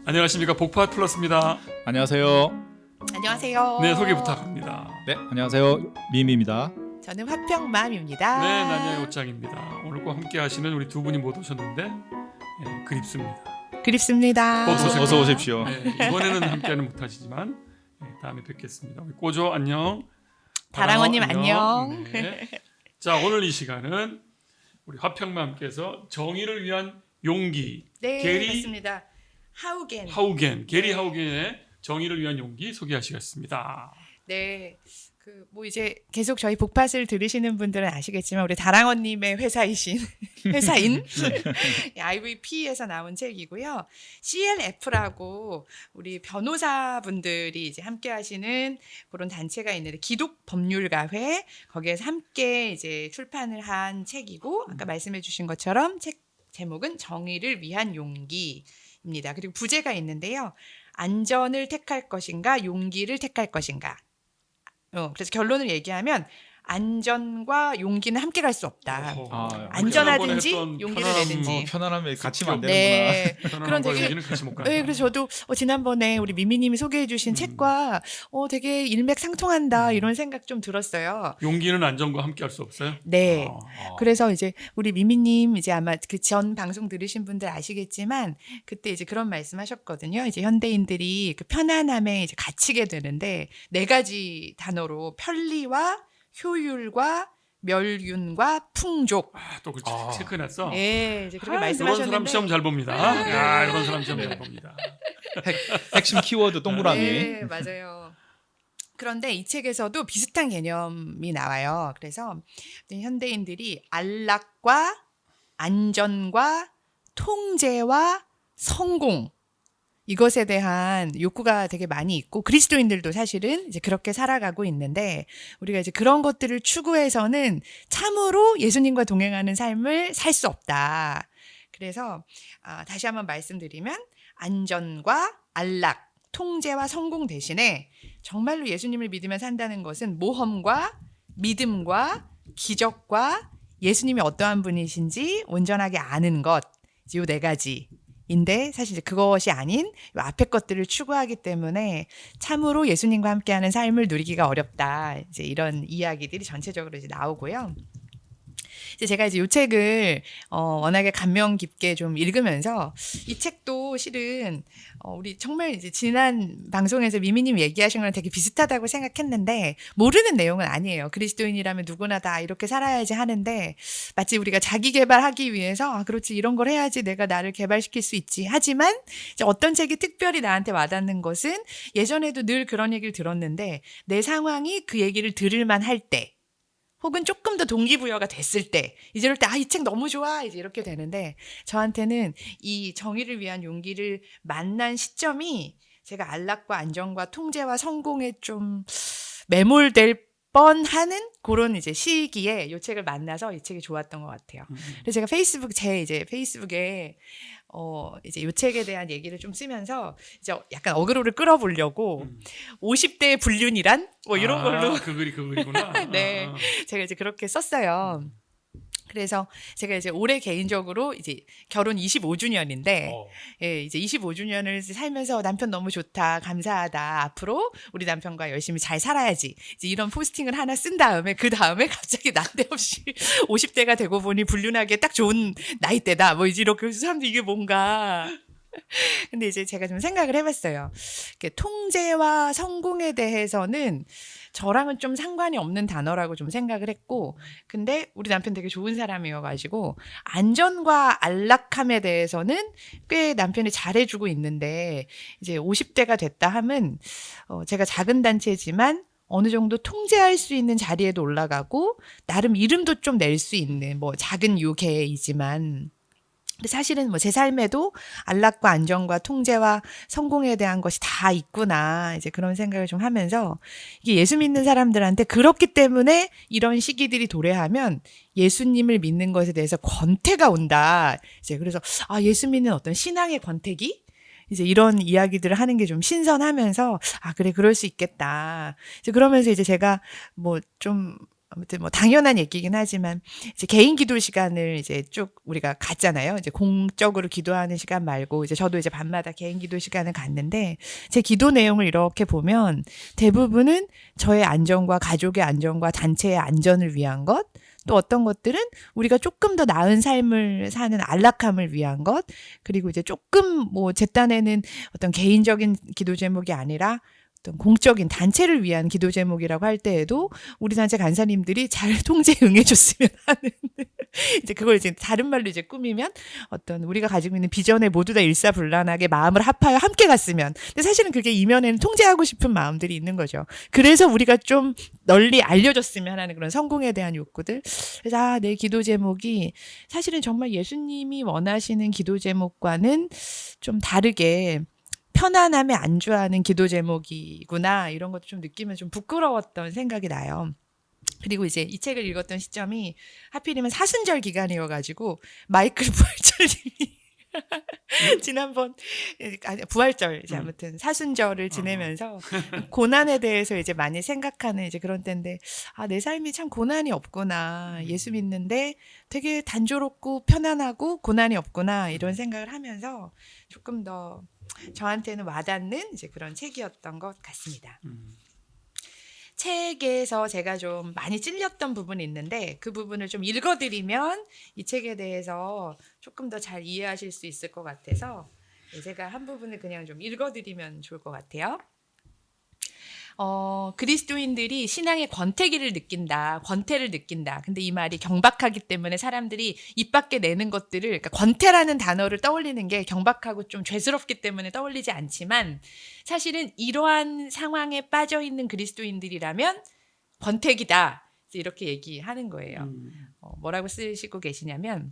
안녕하십니까, 복파 플러스입니다. 안녕하세요. 안녕하세요. 네, 소개 부탁합니다. 네, 안녕하세요. 미미입니다. 저는 화평맘입니다. 네, 난야의 옷장입니다. 오늘 꼭 함께 하시는 우리 두 분이 못 오셨는데 그립습니다. 그립습니다. 어서 오십시오. 네, 이번에는 함께는 못하시지만 다음에 뵙겠습니다. 우리 꼬조 안녕. 다랑어님 안녕. 네. 자, 오늘 이 시간은 우리 화평맘께서 정의를 위한 용기, 네, 게리 맞습니다. 하우겐. 게리 네. 하우겐의 정의를 위한 용기 소개하시겠습니다. 네. 뭐 이제 계속 저희 복팟을 들으시는 분들은 아시겠지만 우리 다랑어님의 회사인 IVP에서 나온 책이고요. CLF라고 우리 변호사분들이 이제 함께 하시는 그런 단체가 있는데 기독법률가회 거기에서 함께 이제 출판을 한 책이고 아까 말씀해 주신 것처럼 책 제목은 정의를 위한 용기입니다. 그리고 부제가 있는데요. 안전을 택할 것인가 용기를 택할 것인가. 그래서 결론을 얘기하면 안전과 용기는 함께 갈 수 없다. 안전하든지 용기를 내든지. 편안함에 같이 안 되는구나. 네. 그런 되게 같이 못 간다. 네, 그래서 저도 지난번에 우리 미미님이 소개해주신 책과 되게 일맥상통한다 이런 생각 좀 들었어요. 용기는 안전과 함께 할 수 없어요? 네. 그래서 이제 우리 미미님 이제 아마 그 전 방송 들으신 분들 아시겠지만 그때 이제 그런 말씀하셨거든요. 이제 현대인들이 그 편안함에 이제 갇히게 되는데 네 가지 단어로 편리와 효율과 멸균과 풍족. 또 그 체크해놨어. 네, 이제 그렇게 이런 말씀하셨는데. 사람 시험 잘 봅니다. 이런 사람 시험 잘 봅니다. 핵심 키워드 동그라미. 네, 맞아요. 그런데 이 책에서도 비슷한 개념이 나와요. 그래서 현대인들이 안락과 안전과 통제와 성공 이것에 대한 욕구가 되게 많이 있고 그리스도인들도 사실은 이제 그렇게 살아가고 있는데 우리가 이제 그런 것들을 추구해서는 참으로 예수님과 동행하는 삶을 살 수 없다. 그래서 다시 한번 말씀드리면 안전과 안락, 통제와 성공 대신에 정말로 예수님을 믿으며 산다는 것은 모험과 믿음과 기적과 예수님이 어떠한 분이신지 온전하게 아는 것, 이 네 가지. 인데 사실 그것이 아닌 이 앞에 것들을 추구하기 때문에 참으로 예수님과 함께하는 삶을 누리기가 어렵다. 이제 이런 이야기들이 전체적으로 이제 나오고요. 이제 제가 이제 이 책을 워낙에 감명 깊게 좀 읽으면서 이 책도 실은 우리 정말 이제 지난 방송에서 미미님 얘기하신 거랑 되게 비슷하다고 생각했는데 모르는 내용은 아니에요. 그리스도인이라면 누구나 다 이렇게 살아야지 하는데 마치 우리가 자기 개발하기 위해서 그렇지 이런 걸 해야지 내가 나를 개발시킬 수 있지. 하지만 이제 어떤 책이 특별히 나한테 와닿는 것은 예전에도 늘 그런 얘기를 들었는데 내 상황이 그 얘기를 들을 만할 때 혹은 조금 더 동기부여가 됐을 때 이제 이럴 때 이 책 너무 좋아 이제 이렇게 되는데 저한테는 이 정의를 위한 용기를 만난 시점이 제가 안락과 안정과 통제와 성공에 좀 매몰될 뻔하는 그런 이제 시기에 이 책을 만나서 이 책이 좋았던 것 같아요. 그래서 제가 페이스북에 이제 이 책에 대한 얘기를 좀 쓰면서 이제 약간 어그로를 끌어보려고 50대의 불륜이란 뭐 이런 걸로 그 글이구나. 네, 제가 이제 그렇게 썼어요. 그래서 제가 이제 올해 개인적으로 이제 결혼 25주년인데, 예, 이제 25주년을 살면서 남편 너무 좋다, 감사하다, 앞으로 우리 남편과 열심히 잘 살아야지. 이제 이런 포스팅을 하나 쓴 다음에, 그 다음에 갑자기 난데없이 50대가 되고 보니 불륜하기에 딱 좋은 나이대다. 뭐 이제 이렇게 사람들이 이게 뭔가. 근데 이제 제가 좀 생각을 해봤어요. 통제와 성공에 대해서는 저랑은 좀 상관이 없는 단어라고 좀 생각을 했고, 근데 우리 남편 되게 좋은 사람이어가지고 안전과 안락함에 대해서는 꽤 남편이 잘해주고 있는데 이제 50대가 됐다 하면 제가 작은 단체지만 어느 정도 통제할 수 있는 자리에도 올라가고 나름 이름도 좀 낼 수 있는 뭐 작은 요괴이지만 근데 사실은 뭐 제 삶에도 안락과 안정과 통제와 성공에 대한 것이 다 있구나. 이제 그런 생각을 좀 하면서 이게 예수 믿는 사람들한테 그렇기 때문에 이런 시기들이 도래하면 예수님을 믿는 것에 대해서 권태가 온다. 이제 그래서 예수 믿는 어떤 신앙의 권태기? 이제 이런 이야기들을 하는 게 좀 신선하면서 그래 그럴 수 있겠다. 이제 그러면서 이제 제가 뭐 좀 아무튼 뭐 당연한 얘기긴 하지만 이제 개인 기도 시간을 이제 쭉 우리가 갔잖아요. 이제 공적으로 기도하는 시간 말고 이제 저도 이제 밤마다 개인 기도 시간을 갔는데 제 기도 내용을 이렇게 보면 대부분은 저의 안전과 가족의 안전과 단체의 안전을 위한 것, 또 어떤 것들은 우리가 조금 더 나은 삶을 사는 안락함을 위한 것, 그리고 이제 조금 뭐 제 딴에는 어떤 개인적인 기도 제목이 아니라 어떤 공적인 단체를 위한 기도 제목이라고 할 때에도 우리 단체 간사님들이 잘 통제 응해줬으면 하는 이제 그걸 이제 다른 말로 이제 꾸미면 어떤 우리가 가지고 있는 비전에 모두 다 일사불란하게 마음을 합하여 함께 갔으면. 근데 사실은 그게 이면에는 통제하고 싶은 마음들이 있는 거죠. 그래서 우리가 좀 널리 알려졌으면 하는 그런 성공에 대한 욕구들. 그래서 내 기도 제목이 사실은 정말 예수님이 원하시는 기도 제목과는 좀 다르게 편안함에 안주하는 기도 제목이구나 이런 것도 좀 느끼면 좀 부끄러웠던 생각이 나요. 그리고 이제 이 책을 읽었던 시점이 하필이면 사순절 기간이어가지고 마이클 부활절님이 지난번 아니 부활절 이제 아무튼 사순절을 지내면서 고난에 대해서 이제 많이 생각하는 이제 그런 때인데 내 삶이 참 고난이 없구나, 예수 믿는데 되게 단조롭고 편안하고 고난이 없구나 이런 생각을 하면서 조금 더 저한테는 와닿는 이제 그런 책이었던 것 같습니다. 책에서 제가 좀 많이 찔렸던 부분이 있는데 그 부분을 좀 읽어드리면 이 책에 대해서 조금 더 잘 이해하실 수 있을 것 같아서 제가 한 부분을 그냥 좀 읽어드리면 좋을 것 같아요. 그리스도인들이 신앙의 권태기를 느낀다, 권태를 느낀다. 근데 이 말이 경박하기 때문에 사람들이 입 밖에 내는 것들을, 그러니까 권태라는 단어를 떠올리는 게 경박하고 좀 죄스럽기 때문에 떠올리지 않지만 사실은 이러한 상황에 빠져 있는 그리스도인들이라면 권태기다. 이렇게 얘기하는 거예요. 뭐라고 쓰시고 계시냐면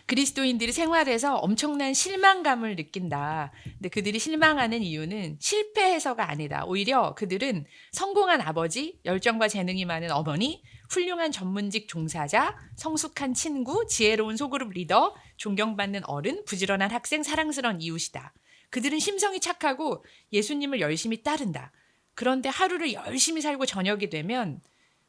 그리스도인들이 생활에서 엄청난 실망감을 느낀다. 근데 그들이 실망하는 이유는 실패해서가 아니다. 오히려 그들은 성공한 아버지, 열정과 재능이 많은 어머니, 훌륭한 전문직 종사자, 성숙한 친구, 지혜로운 소그룹 리더, 존경받는 어른, 부지런한 학생, 사랑스러운 이웃이다. 그들은 심성이 착하고 예수님을 열심히 따른다. 그런데 하루를 열심히 살고 저녁이 되면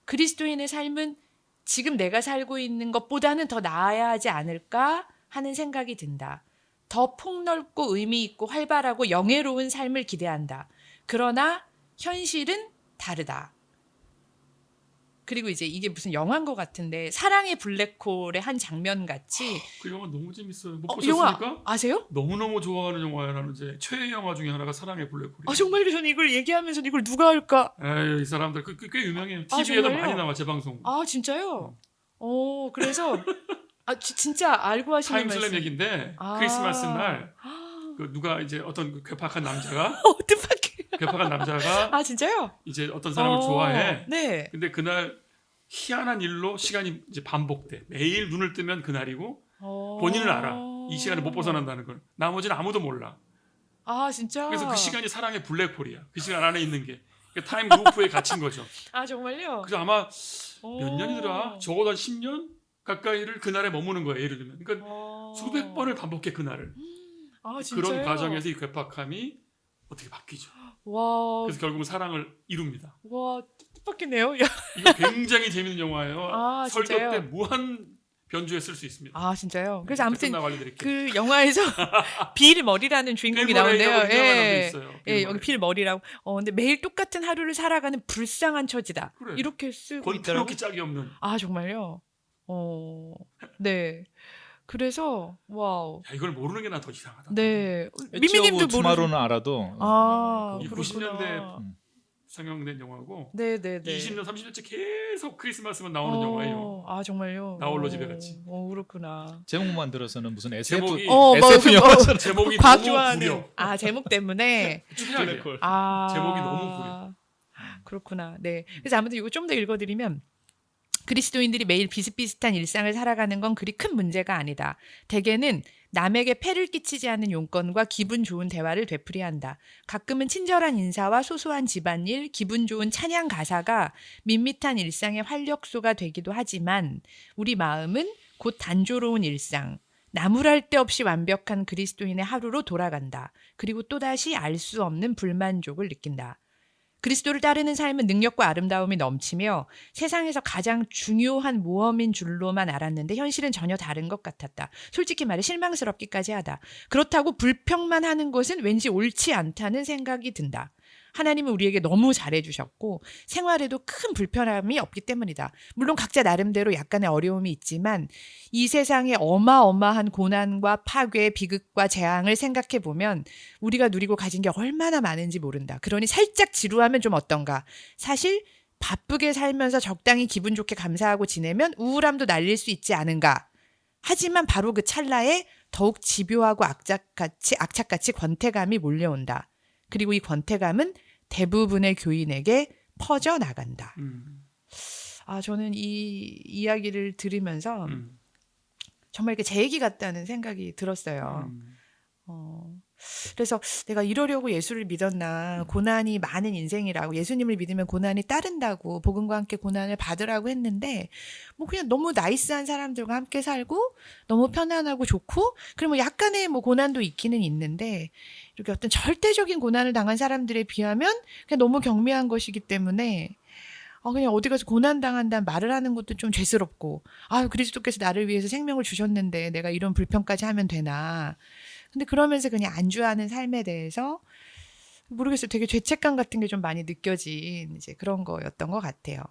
그리스도인의 삶은 지금 내가 살고 있는 것보다는 더 나아야 하지 않을까 하는 생각이 든다. 더 폭넓고 의미 있고 활발하고 영예로운 삶을 기대한다. 그러나 현실은 다르다. 그리고 이제 이게 무슨 영화인 것 같은데 사랑의 블랙홀의 한 장면 같이 그 영화 너무 재밌어요. 못 영화 보셨습니까? 아세요? 너무너무 좋아하는 영화예요. 나는 이제 최애 영화 중에 하나가 사랑의 블랙홀이에요. 정말요? 저는 이걸 얘기하면서 이걸 누가 할까? 에이, 이 사람들 꽤 유명해요. TV에도 정말요? 많이 나와 재방송. 진짜요? 그래서 진짜 알고 하시는 타임슬랩 말씀. 얘기인데 크리스마스 날 그 누가 이제 어떤 그 괴팍한 남자가 뜻밖의. 괴팍한 남자가 진짜요? 이제 어떤 사람을 좋아해. 네. 근데 그날 희한한 일로 시간이 이제 반복돼. 매일 눈을 뜨면 그날이고 본인은 알아. 이 시간을 못 벗어난다는 걸. 나머지는 아무도 몰라. 진짜. 그래서 그 시간이 사랑의 블랙홀이야. 그 시간 안에 있는 게. 그러니까 타임 루프에 갇힌 거죠. 정말요? 그래서 아마 몇 년이더라? 적어도 한 10년 가까이를 그날에 머무는 거예요. 예를 들면. 그러니까 수백 번을 반복해 그날을. 진짜요? 그런 과정에서 이 괴팍함이 어떻게 바뀌죠. 와. 그래서 결국은 사랑을 이룹니다. 와, 뜻밖이네요. 이거 굉장히 재밌는 영화예요. 설교 진짜요? 때 무한 변주에 쓸 수 있습니다. 진짜요? 그래서 아무튼 끝나고 알려드릴게요. 그 영화에서 빌 머리라는 주인공이 나오는데요. 여기 빌 머리라고. 근데 매일 똑같은 하루를 살아가는 불쌍한 처지다. 그래. 이렇게 쓰고 권태롭기 있더라고요. 짝이 없는. 정말요? 네. 그래서 와우. 야, 이걸 모르는 게 난 더 이상하다. 네. 미미님도 미미님도 투마로는 알아도 이 그렇구나. 90년대 상영된 영화고 네네네. 20년, 30년째 계속 크리스마스만 나오는 영화예요. 정말요? 나홀로 집에 같이. 그렇구나. 제목만 들어서는 무슨 SF 제목이 SF 영화처럼 제목이 과학 너무 좋아하는 구려. 제목 때문에 최악이야. 블랙홀. 제목이 너무 구려. 그렇구나. 네. 그래서 아무튼 이거 좀 더 읽어드리면 그리스도인들이 매일 비슷비슷한 일상을 살아가는 건 그리 큰 문제가 아니다. 대개는 남에게 폐를 끼치지 않는 용건과 기분 좋은 대화를 되풀이야 한다. 가끔은 친절한 인사와 소소한 집안일, 기분 좋은 찬양 가사가 밋밋한 일상의 활력소가 되기도 하지만 우리 마음은 곧 단조로운 일상, 나무랄 데 없이 완벽한 그리스도인의 하루로 돌아간다. 그리고 또다시 알 수 없는 불만족을 느낀다. 그리스도를 따르는 삶은 능력과 아름다움이 넘치며 세상에서 가장 중요한 모험인 줄로만 알았는데 현실은 전혀 다른 것 같았다. 솔직히 말해 실망스럽기까지 하다. 그렇다고 불평만 하는 것은 왠지 옳지 않다는 생각이 든다. 하나님은 우리에게 너무 잘해주셨고 생활에도 큰 불편함이 없기 때문이다. 물론 각자 나름대로 약간의 어려움이 있지만 이 세상의 어마어마한 고난과 파괴, 비극과 재앙을 생각해보면 우리가 누리고 가진 게 얼마나 많은지 모른다. 그러니 살짝 지루하면 좀 어떤가. 사실 바쁘게 살면서 적당히 기분 좋게 감사하고 지내면 우울함도 날릴 수 있지 않은가. 하지만 바로 그 찰나에 더욱 집요하고 악착같이 권태감이 몰려온다. 그리고 이 권태감은 대부분의 교인에게 퍼져나간다. 저는 이 이야기를 들으면서 정말 이렇게 제 얘기 같다는 생각이 들었어요. 그래서 내가 이러려고 예수를 믿었나, 고난이 많은 인생이라고, 예수님을 믿으면 고난이 따른다고, 복음과 함께 고난을 받으라고 했는데 뭐 그냥 너무 나이스한 사람들과 함께 살고 너무 편안하고 좋고, 그리고 약간의 뭐 고난도 있기는 있는데 이렇게 어떤 절대적인 고난을 당한 사람들에 비하면 그냥 너무 경미한 것이기 때문에 그냥 어디 가서 고난당한다는 말을 하는 것도 좀 죄스럽고, 그리스도께서 나를 위해서 생명을 주셨는데 내가 이런 불평까지 하면 되나. 근데 그러면서 그냥 안주하는 삶에 대해서 모르겠어요. 되게 죄책감 같은 게 좀 많이 느껴진 이제 그런 거였던 것 같아요.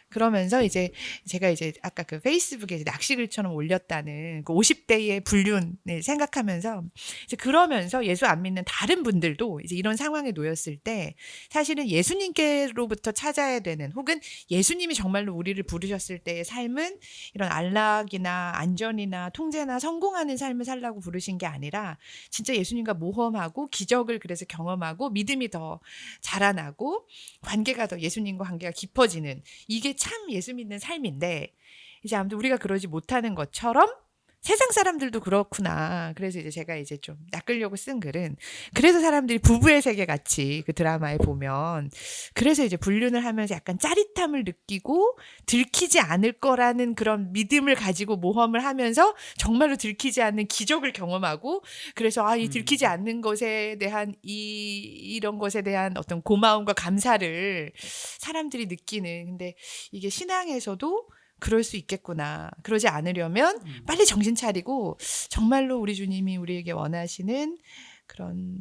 그러면서 이제 제가 이제 아까 그 페이스북에 낚시글처럼 올렸다는 그 50대의 불륜을 생각하면서 이제 그러면서 예수 안 믿는 다른 분들도 이제 이런 상황에 놓였을 때 사실은 예수님께로부터 찾아야 되는, 혹은 예수님이 정말로 우리를 부르셨을 때의 삶은 이런 안락이나 안전이나 통제나 성공하는 삶을 살라고 부르신 게 아니라 진짜 예수님과 모험하고 기적을 그래서 경험하고 믿음이 더 자라나고 관계가 더 예수님과 관계가 깊어지는, 이게 참 예수 믿는 삶인데 이제 아무튼 우리가 그러지 못하는 것처럼 세상 사람들도 그렇구나. 그래서 이제 제가 이제 좀 낚으려고 쓴 글은, 그래서 사람들이 부부의 세계 같이 그 드라마에 보면 그래서 이제 불륜을 하면서 약간 짜릿함을 느끼고 들키지 않을 거라는 그런 믿음을 가지고 모험을 하면서 정말로 들키지 않는 기적을 경험하고, 그래서 이 들키지 않는 것에 대한 이런 것에 대한 어떤 고마움과 감사를 사람들이 느끼는. 근데 이게 신앙에서도 그럴 수 있겠구나. 그러지 않으려면 빨리 정신 차리고 정말로 우리 주님이 우리에게 원하시는 그런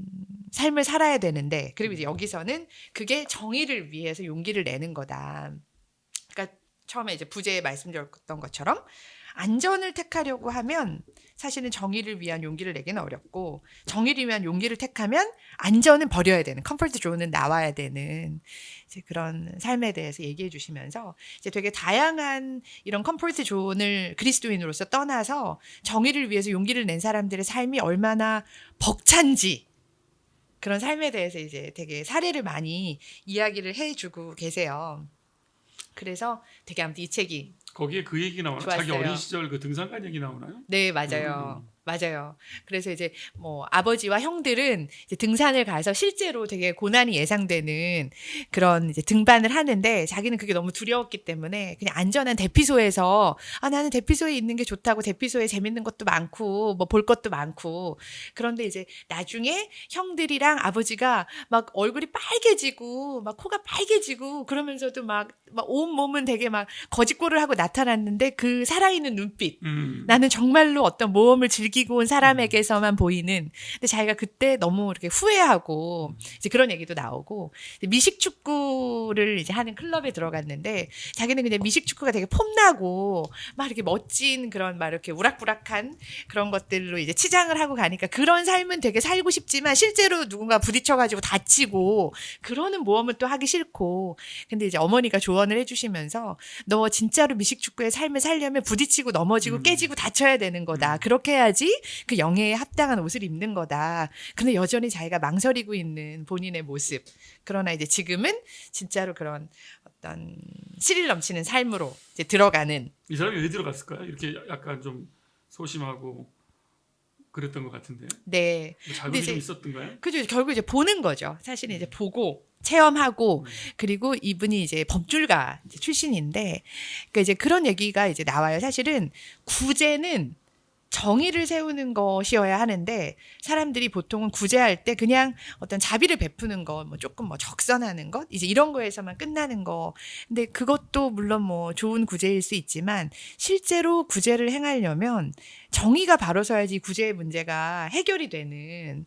삶을 살아야 되는데, 그리고 이제 여기서는 그게 정의를 위해서 용기를 내는 거다. 그러니까 처음에 이제 부제에 말씀드렸던 것처럼 안전을 택하려고 하면 사실은 정의를 위한 용기를 내기는 어렵고, 정의를 위한 용기를 택하면 안전은 버려야 되는, 컴포트 존은 나와야 되는 이제 그런 삶에 대해서 얘기해 주시면서 이제 되게 다양한 이런 컴포트 존을 그리스도인으로서 떠나서 정의를 위해서 용기를 낸 사람들의 삶이 얼마나 벅찬지, 그런 삶에 대해서 이제 되게 사례를 많이 이야기를 해주고 계세요. 그래서 되게 아무튼 이 책이 거기에 그 얘기 나오나요? 좋았어요. 자기 어린 시절 그 등산간 얘기 나오나요? 네, 맞아요. 맞아요. 그래서 이제 뭐 아버지와 형들은 이제 등산을 가서 실제로 되게 고난이 예상되는 그런 이제 등반을 하는데 자기는 그게 너무 두려웠기 때문에 그냥 안전한 대피소에서 나는 대피소에 있는 게 좋다고, 대피소에 재밌는 것도 많고 뭐 볼 것도 많고. 그런데 이제 나중에 형들이랑 아버지가 막 얼굴이 빨개지고 막 코가 빨개지고 그러면서도 막 온 몸은 되게 막 거짓골을 하고 나타났는데 그 살아있는 눈빛, 나는 정말로 어떤 모험을 즐기고 온 사람에게서만 보이는. 근데 자기가 그때 너무 이렇게 후회하고 이제 그런 얘기도 나오고, 미식 축구를 이제 하는 클럽에 들어갔는데 자기는 그냥 미식 축구가 되게 폼나고 막 이렇게 멋진 그런 막 이렇게 우락부락한 그런 것들로 이제 치장을 하고 가니까 그런 삶은 되게 살고 싶지만 실제로 누군가 부딪혀가지고 다치고 그러는 모험은 또 하기 싫고. 근데 이제 어머니가 조언을 해주시면서 너 진짜로 미식축구의 삶을 살려면 부딪히고 넘어지고 깨지고 다쳐야 되는 거다. 그렇게 해야지 그 영예에 합당한 옷을 입는 거다. 근데 여전히 자기가 망설이고 있는 본인의 모습. 그러나 이제 지금은 진짜로 그런 어떤 스릴 넘치는 삶으로 이제 들어가는. 이 사람이 왜 들어갔을까요? 이렇게 약간 좀 소심하고 그랬던 것 같은데. 네. 뭐 자극이 좀 있었던가요? 그죠. 결국 이제 보는 거죠. 사실은 이제 보고 체험하고, 그리고 이분이 이제 법률가 출신인데, 그러니까 이제 그런 얘기가 이제 나와요. 사실은 구제는 정의를 세우는 것이어야 하는데 사람들이 보통은 구제할 때 그냥 어떤 자비를 베푸는 거, 뭐 조금 뭐 적선하는 것, 이제 이런 거에서만 끝나는 거. 근데 그것도 물론 뭐 좋은 구제일 수 있지만 실제로 구제를 행하려면 정의가 바로 서야지 구제의 문제가 해결이 되는.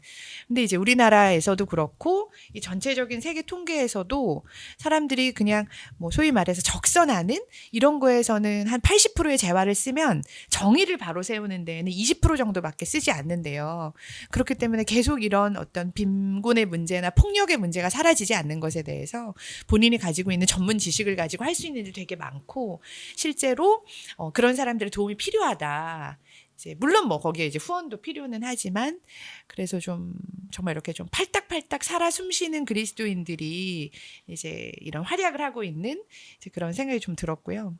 근데 이제 우리나라에서도 그렇고 이 전체적인 세계 통계에서도 사람들이 그냥 뭐 소위 말해서 적선하는 이런 거에서는 한 80%의 재화를 쓰면 정의를 바로 세우는 데에는 20% 정도밖에 쓰지 않는데요. 그렇기 때문에 계속 이런 어떤 빈곤의 문제나 폭력의 문제가 사라지지 않는 것에 대해서 본인이 가지고 있는 전문 지식을 가지고 할 수 있는 일이 되게 많고 실제로 그런 사람들의 도움이 필요하다. 이제 물론 뭐 거기에 이제 후원도 필요는 하지만 그래서 좀 정말 이렇게 좀 팔딱팔딱 살아 숨쉬는 그리스도인들이 이제 이런 활약을 하고 있는 이제 그런 생각이 좀 들었고요.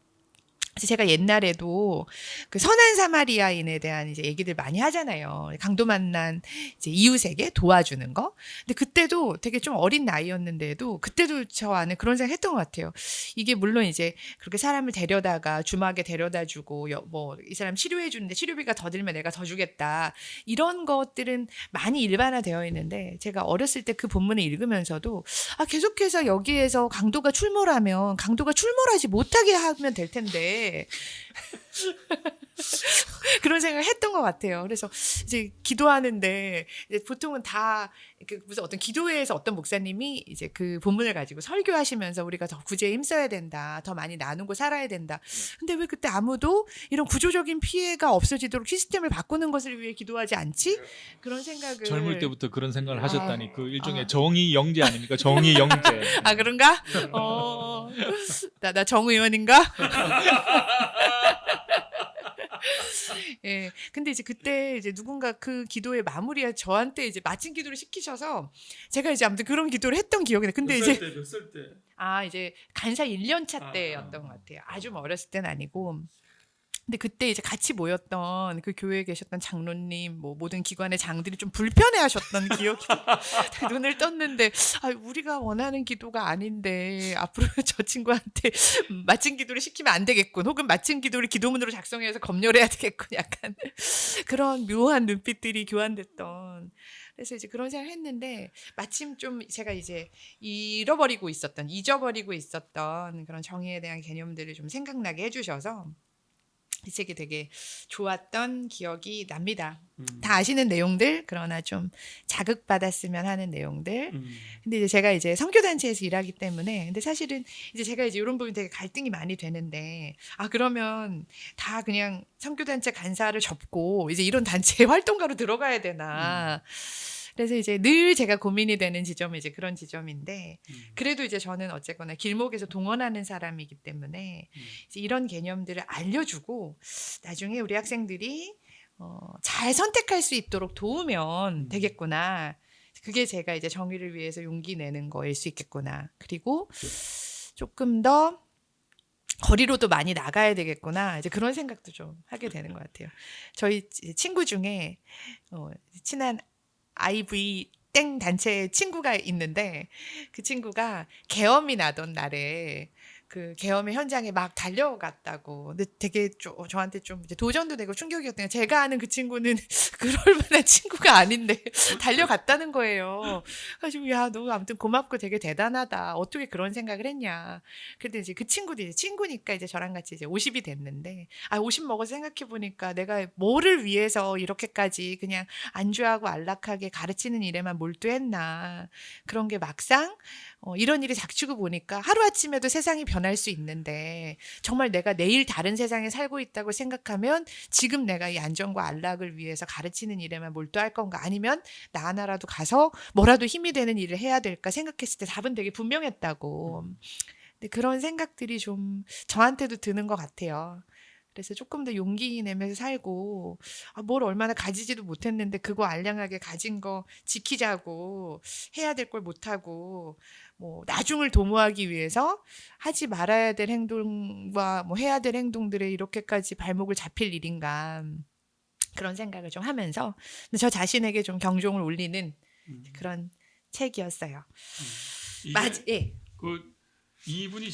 그래서 제가 옛날에도 그 선한 사마리아인에 대한 이제 얘기들 많이 하잖아요. 강도 만난 이제 이웃에게 도와주는 거. 근데 그때도 되게 좀 어린 나이였는데도 그때도 저 안에 그런 생각 했던 것 같아요. 이게 물론 이제 그렇게 사람을 데려다가 주막에 데려다 주고 뭐 이 사람 치료해 주는데 치료비가 더 들면 내가 더 주겠다. 이런 것들은 많이 일반화되어 있는데 제가 어렸을 때 그 본문을 읽으면서도 계속해서 여기에서 강도가 출몰하면 강도가 출몰하지 못하게 하면 될 텐데 그런 생각을 했던 것 같아요. 그래서 이제 기도하는데 이제 보통은 다 무슨 어떤 기도회에서 어떤 목사님이 이제 그 본문을 가지고 설교하시면서 우리가 더 구제에 힘써야 된다, 더 많이 나누고 살아야 된다. 근데 왜 그때 아무도 이런 구조적인 피해가 없어지도록 시스템을 바꾸는 것을 위해 기도하지 않지? 그런 생각을 젊을 때부터 그런 생각을 하셨다니 그 일종의 정의 영재 아닙니까? 정의 영재. 그런가? 나 정 의원인가? 예. 근데 이제 그때 이제 누군가 그 기도의 마무리에 저한테 이제 마침 기도를 시키셔서 제가 이제 아무튼 그런 기도를 했던 기억이 나요. 근데 이제 몇 살 때? 이제 간사 1년 차 때였던 것 같아요. 아주 어렸을 때는 아니고. 근데 그때 이제 같이 모였던 그 교회에 계셨던 장로님, 뭐 모든 기관의 장들이 좀 불편해하셨던 기억이 눈을 떴는데 우리가 원하는 기도가 아닌데 앞으로 저 친구한테 마침 기도를 시키면 안 되겠군, 혹은 마침 기도를 기도문으로 작성해서 검열해야 되겠군, 약간 그런 묘한 눈빛들이 교환됐던. 그래서 이제 그런 생각을 했는데 마침 좀 제가 이제 잊어버리고 있었던 그런 정의에 대한 개념들을 좀 생각나게 해주셔서 이 책이 되게 좋았던 기억이 납니다. 다 아시는 내용들, 그러나 좀 자극받았으면 하는 내용들. 근데 이제 제가 이제 선교단체에서 일하기 때문에, 근데 사실은 이제 제가 이제 이런 부분이 되게 갈등이 많이 되는데, 그러면 다 그냥 선교단체 간사를 접고 이제 이런 단체 활동가로 들어가야 되나. 그래서 이제 늘 제가 고민이 되는 지점이 이제 그런 지점인데, 그래도 이제 저는 어쨌거나 길목에서 동원하는 사람이기 때문에 이제 이런 개념들을 알려주고 나중에 우리 학생들이 잘 선택할 수 있도록 도우면 되겠구나. 그게 제가 이제 정의를 위해서 용기 내는 거일 수 있겠구나. 그리고 조금 더 거리로도 많이 나가야 되겠구나. 이제 그런 생각도 좀 하게 되는 것 같아요. 저희 친구 중에 친한 IV 땡 단체 친구가 있는데 그 친구가 계엄이 나던 날에 그 계엄의 현장에 막 달려갔다고. 근데 되게 저한테 좀 이제 도전도 되고 충격이었대요. 제가 아는 그 친구는 그럴 만한 친구가 아닌데 달려갔다는 거예요. 그래가지고 야, 너 아무튼 고맙고 되게 대단하다. 어떻게 그런 생각을 했냐. 근데 이제 그 친구도 이제 친구니까 이제 저랑 같이 이제 50이 됐는데 50 먹어서 생각해 보니까 내가 뭐를 위해서 이렇게까지 그냥 안주하고 안락하게 가르치는 일에만 몰두했나. 그런 게 막상 이런 일이 닥치고 보니까 하루아침에도 세상이 변할 수 있는데 정말 내가 내일 다른 세상에 살고 있다고 생각하면 지금 내가 이 안정과 안락을 위해서 가르치는 일에만 몰두할 건가, 아니면 나 하나라도 가서 뭐라도 힘이 되는 일을 해야 될까 생각했을 때 답은 되게 분명했다고. 근데 그런 생각들이 좀 저한테도 드는 것 같아요. 그래서 조금 더 용기 내면서 살고 뭘 얼마나 가지지도 못했는데 그거 알량하게 가진 거 지키자고 해야 될 걸 못하고 뭐 나중을 도모하기 위해서 하지 말아야 될 행동과 뭐 해야 될 행동들에 이렇게까지 발목을 잡힐 일인가, 그런 생각을 좀 하면서 저 자신에게 좀 경종을 울리는 그런 책이었어요. 예. 그 이분이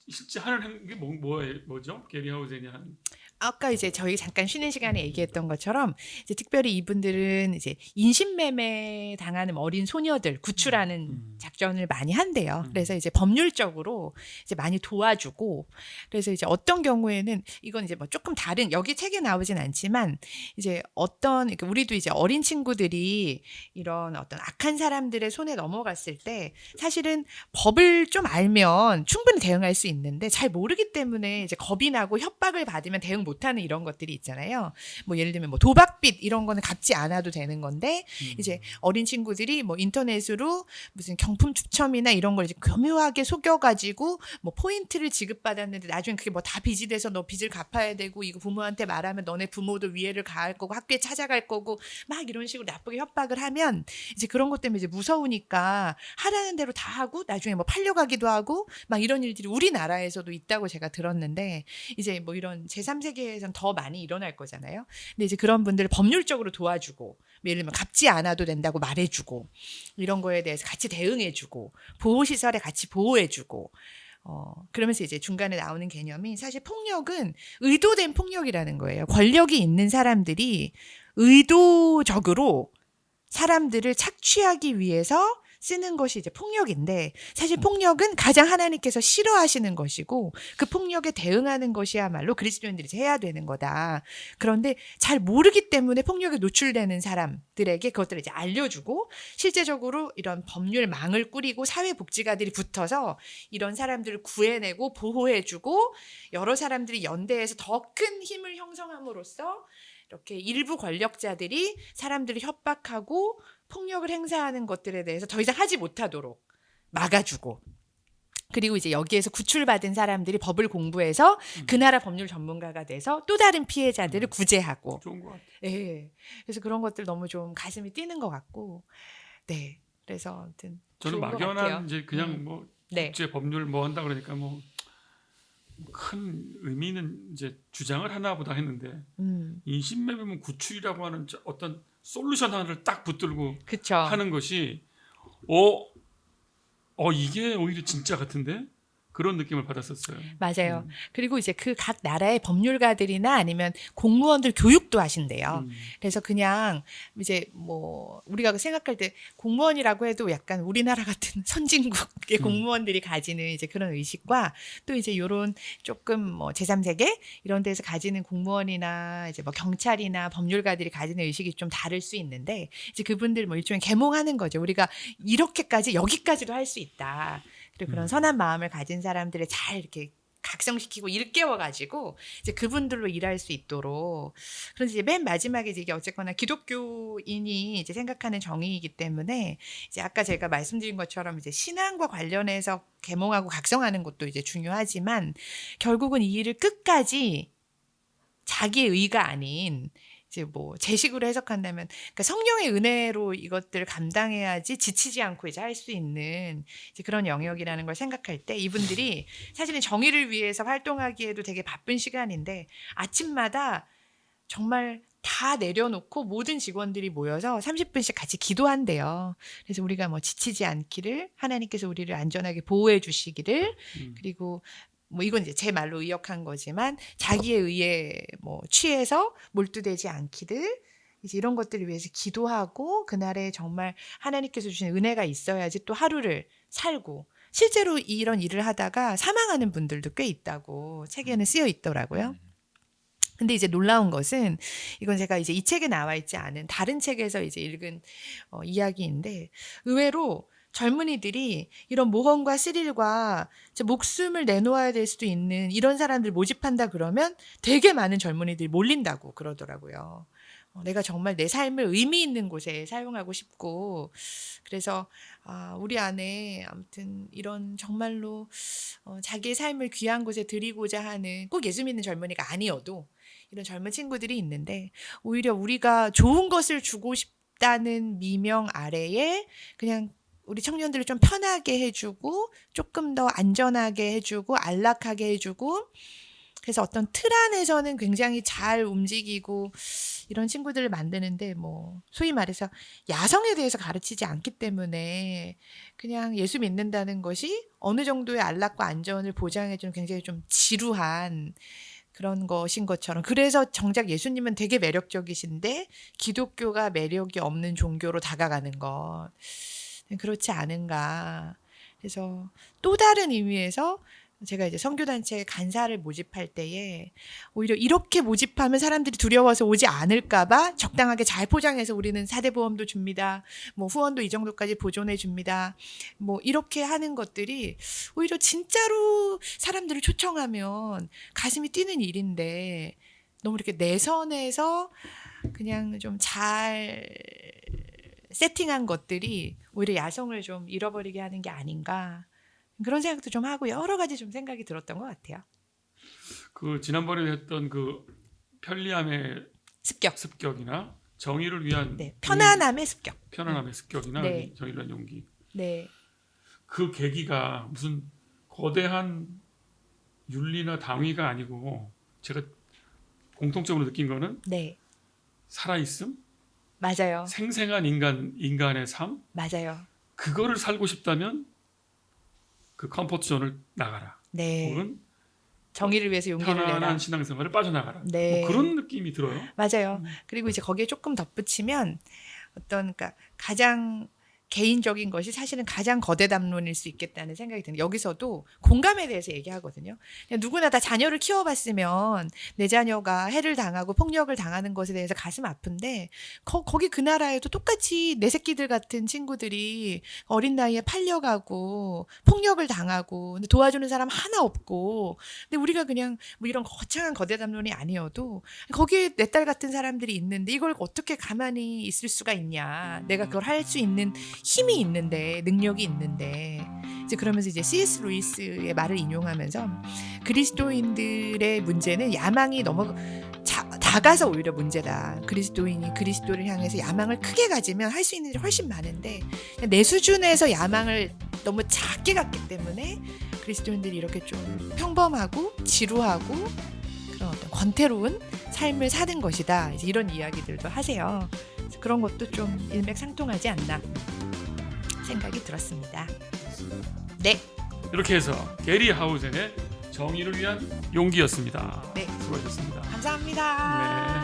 실제 하는 게 뭐죠? 게리 하우젠이 하는 아까 이제 저희 잠깐 쉬는 시간에 얘기했던 것처럼 이제 특별히 이분들은 이제 인신매매 당하는 어린 소녀들 구출하는 작전을 많이 한대요. 그래서 이제 법률적으로 이제 많이 도와주고, 그래서 이제 어떤 경우에는 이건 이제 뭐 조금 다른, 여기 책에 나오진 않지만 이제 어떤, 그러니까 우리도 이제 어린 친구들이 이런 어떤 악한 사람들의 손에 넘어갔을 때 사실은 법을 좀 알면 충분히 대응할 수 있는데 잘 모르기 때문에 이제 겁이 나고 협박을 받으면 대응 못하는 이런 것들이 있잖아요. 뭐 예를 들면 뭐 도박빚 이런 거는 갚지 않아도 되는 건데 이제 어린 친구들이 뭐 인터넷으로 무슨 경품 추첨이나 이런 걸 이제 교묘하게 속여가지고 뭐 포인트를 지급받았는데 나중에 그게 뭐 다 빚이 돼서 너 빚을 갚아야 되고 이거 부모한테 말하면 너네 부모도 위해를 가할 거고 학교에 찾아갈 거고 막 이런 식으로 나쁘게 협박을 하면 이제 그런 것 때문에 이제 무서우니까 하라는 대로 다 하고 나중에 뭐 팔려가기도 하고 막 이런 일들이 우리나라에서도 있다고 제가 들었는데 이제 뭐 이런 제3세계에선 더 많이 일어날 거잖아요. 근데 이제 그런 분들을 법률적으로 도와주고 예를 들면 갚지 않아도 된다고 말해주고 이런 거에 대해서 같이 대응해주고 보호시설에 같이 보호해주고 그러면서 이제 중간에 나오는 개념이 사실 폭력은 의도된 폭력이라는 거예요. 권력이 있는 사람들이 의도적으로 사람들을 착취하기 위해서 쓰는 것이 이제 폭력인데 사실 폭력은 가장 하나님께서 싫어하시는 것이고 그 폭력에 대응하는 것이야말로 그리스도인들이 해야 되는 거다. 그런데 잘 모르기 때문에 폭력에 노출되는 사람들에게 그것들을 이제 알려주고 실제적으로 이런 법률망을 꾸리고 사회복지가들이 붙어서 이런 사람들을 구해내고 보호해주고 여러 사람들이 연대해서 더 큰 힘을 형성함으로써 이렇게 일부 권력자들이 사람들을 협박하고 폭력을 행사하는 것들에 대해서 더 이상 하지 못하도록 막아주고 그리고 이제 여기에서 구출받은 사람들이 법을 공부해서 그 나라 법률 전문가가 돼서 또 다른 피해자들을 구제하고 좋은 것 같아요. 네. 그래서 그런 것들 너무 좀 가슴이 뛰는 것 같고 네. 그래서 아무튼 저는 좋은 것 같아요. 막연한 이제 그냥 뭐 네. 국제 법률 뭐 한다 그러니까 뭐 큰 의미는 이제 주장을 하나보다 했는데 인신매매면 구출이라고 하는 어떤 솔루션 하나를 딱 붙들고 그쵸. 하는 것이 이게 오히려 진짜 같은데 그런 느낌을 받았었어요. 맞아요. 그리고 이제 그 각 나라의 법률가들이나 아니면 공무원들 교육도 하신대요. 그래서 그냥 이제 뭐 우리가 생각할 때 공무원이라고 해도 약간 우리나라 같은 선진국의 공무원들이 가지는 이제 그런 의식과 또 이제 요런 조금 뭐 제3세계 이런 데서 가지는 공무원이나 이제 뭐 경찰이나 법률가들이 가지는 의식이 좀 다를 수 있는데 이제 그분들 뭐 일종의 계몽하는 거죠. 우리가 이렇게까지 여기까지도 할 수 있다. 그리고 그런 선한 마음을 가진 사람들을 잘 이렇게 각성시키고 일깨워가지고 이제 그분들로 일할 수 있도록. 그래서 이제 맨 마지막에 이게 어쨌거나 기독교인이 이제 생각하는 정의이기 때문에 이제 아까 제가 말씀드린 것처럼 이제 신앙과 관련해서 계몽하고 각성하는 것도 이제 중요하지만 결국은 이 일을 끝까지 자기의 의가 아닌 이제 뭐 제 식으로 해석한다면 그러니까 성령의 은혜로 이것들을 감당해야지 지치지 않고 이제 할 수 있는 이제 그런 영역이라는 걸 생각할 때 이분들이 사실은 정의를 위해서 활동하기에도 되게 바쁜 시간인데 아침마다 정말 다 내려놓고 모든 직원들이 모여서 30분씩 같이 기도한대요. 그래서 우리가 뭐 지치지 않기를 하나님께서 우리를 안전하게 보호해 주시기를 그리고 뭐 이건 이제 제 말로 의역한 거지만 자기의 의에 뭐 취해서 몰두되지 않기를 이제 이런 것들을 위해서 기도하고 그날에 정말 하나님께서 주신 은혜가 있어야지 또 하루를 살고 실제로 이런 일을 하다가 사망하는 분들도 꽤 있다고 책에는 쓰여 있더라고요. 근데 이제 놀라운 것은 이건 제가 이제 이 책에 나와 있지 않은 다른 책에서 이제 읽은 이야기인데 의외로 젊은이들이 이런 모험과 스릴과 목숨을 내놓아야 될 수도 있는 이런 사람들 모집한다 그러면 되게 많은 젊은이들이 몰린다고 그러더라고요. 내가 정말 내 삶을 의미 있는 곳에 사용하고 싶고 그래서 우리 안에 아무튼 이런 정말로 자기의 삶을 귀한 곳에 드리고자 하는 꼭 예수 믿는 젊은이가 아니어도 이런 젊은 친구들이 있는데 오히려 우리가 좋은 것을 주고 싶다는 미명 아래에 그냥 우리 청년들을 좀 편하게 해주고 조금 더 안전하게 해주고 안락하게 해주고 그래서 어떤 틀 안에서는 굉장히 잘 움직이고 이런 친구들을 만드는데 뭐 소위 말해서 야성에 대해서 가르치지 않기 때문에 그냥 예수 믿는다는 것이 어느 정도의 안락과 안전을 보장해주는 굉장히 좀 지루한 그런 것인 것처럼 그래서 정작 예수님은 되게 매력적이신데 기독교가 매력이 없는 종교로 다가가는 것 그렇지 않은가. 그래서 또 다른 의미에서 제가 이제 선교단체 간사를 모집할 때에 오히려 이렇게 모집하면 사람들이 두려워서 오지 않을까봐 적당하게 잘 포장해서 우리는 사대보험도 줍니다. 뭐 후원도 이 정도까지 보존해 줍니다. 뭐 이렇게 하는 것들이 오히려 진짜로 사람들을 초청하면 가슴이 뛰는 일인데 너무 이렇게 내선해서 그냥 좀 잘 세팅한 것들이 오히려 야성을 좀 잃어버리게 하는 게 아닌가. 그런 생각도 좀 하고 여러 가지 좀 생각이 들었던 것 같아요. 그 지난번에 했던 그 편리함의 습격이나 정의를 위한 네, 편안함의 습격. 편안함의 습격이나 네. 정의를 위한 용기. 네. 그 계기가 무슨 거대한 윤리나 당위가 아니고 제가 공통적으로 느낀 거는 네. 살아있음, 맞아요. 생생한 인간의 삶, 맞아요. 그거를 살고 싶다면 그 컴포트 존을 나가라. 네. 혹은 정의를 위해서 용기를 편안한 내라. 신앙생활을 빠져나가라. 네. 뭐 그런 느낌이 들어요. 맞아요. 그리고 이제 거기에 조금 덧붙이면 어떤 그러니까 가장 개인적인 것이 사실은 가장 거대 담론일 수 있겠다는 생각이 드는. 여기서도 공감에 대해서 얘기하거든요. 그냥 누구나 다 자녀를 키워봤으면 내 자녀가 해를 당하고 폭력을 당하는 것에 대해서 가슴 아픈데 거기 그 나라에도 똑같이 내 새끼들 같은 친구들이 어린 나이에 팔려가고 폭력을 당하고 근데 도와주는 사람 하나 없고 근데 우리가 그냥 뭐 이런 거창한 거대 담론이 아니어도 거기에 내 딸 같은 사람들이 있는데 이걸 어떻게 가만히 있을 수가 있냐. 내가 그걸 할 수 있는 힘이 있는데 능력이 있는데 이제 그러면서 이제 C.S. 루이스의 말을 인용하면서 그리스도인들의 문제는 야망이 너무 작아서 오히려 문제다. 그리스도인이 그리스도를 향해서 야망을 크게 가지면 할 수 있는 일이 훨씬 많은데 내 수준에서 야망을 너무 작게 갖기 때문에 그리스도인들이 이렇게 좀 평범하고 지루하고 그런 어떤 권태로운 삶을 사는 것이다. 이제 이런 이야기들도 하세요. 그런 것도 좀 일맥상통하지 않나 생각이 들었습니다. 네. 이렇게 해서 게리 하우젠의 정의를 위한 용기였습니다. 네. 수고하셨습니다. 감사합니다. 네.